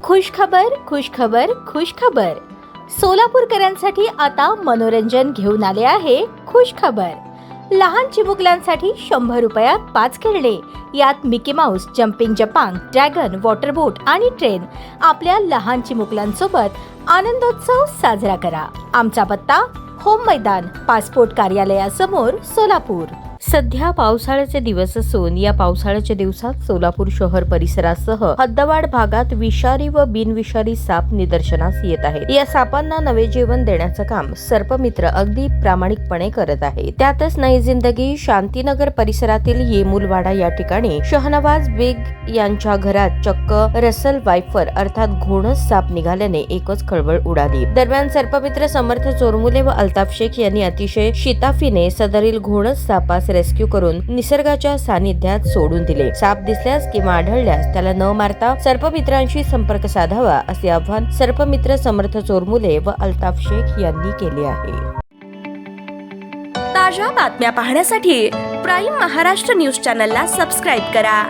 खुशखबर खुशखबर खुशखबर. सोलापूरकरांसाठी आता मनोरंजन घेऊन आले आहे खुशखबर. लहान चिमुकल्यांसाठी 100 रुपयात 5 खेळणे. यात मिकी माऊस, जम्पिंग जपांग, ड्रॅगन, वॉटर बोट आणि ट्रेन. आपल्या लहान चिमुकल्यांसोबत आनंदोत्सव साजरा करा. आमचा पत्ता होम मैदान, पासपोर्ट कार्यालयासमोर, सोलापूर. सध्या पावसाळ्याचे दिवस असून या पावसाळ्याच्या दिवसात सोलापूर शहर परिसरासह हद्दवाढ भागात विषारी व बिनविषारी साप निदर्शनास येत आहेत. या सापांना नवे जीवन देण्याचं काम सर्पमित्र अगदी प्रामाणिकपणे करत आहे. त्यातच नई जिंदगी शांतीनगर परिसरातील येमुलवाडा या ठिकाणी शहनवाज बेग यांच्या घरात चक्क रसल वायफर अर्थात घोणस साप निघाल्याने एकच खळबळ उडाली. दरम्यान सर्पमित्र समर्थ चोरमुले व अल्ताफ शेख यांनी अतिशय शिताफीने सदरील घोणस सापास रेस्क्यू करून निसर्गाच्या सानिध्यात सोडून दिले. साप दिसल्यास किंवा आढळल्यास त्याला न मारता सर्पमित्रांशी संपर्क साधावा असे आवाहन सर्पमित्र समर्थ चोरमुले व अल्ताफ शेख यांनी केले आहे. ताज्या बातम्या पाहण्यासाठी प्राईम महाराष्ट्र न्यूज चॅनलला सबस्क्राईब करा.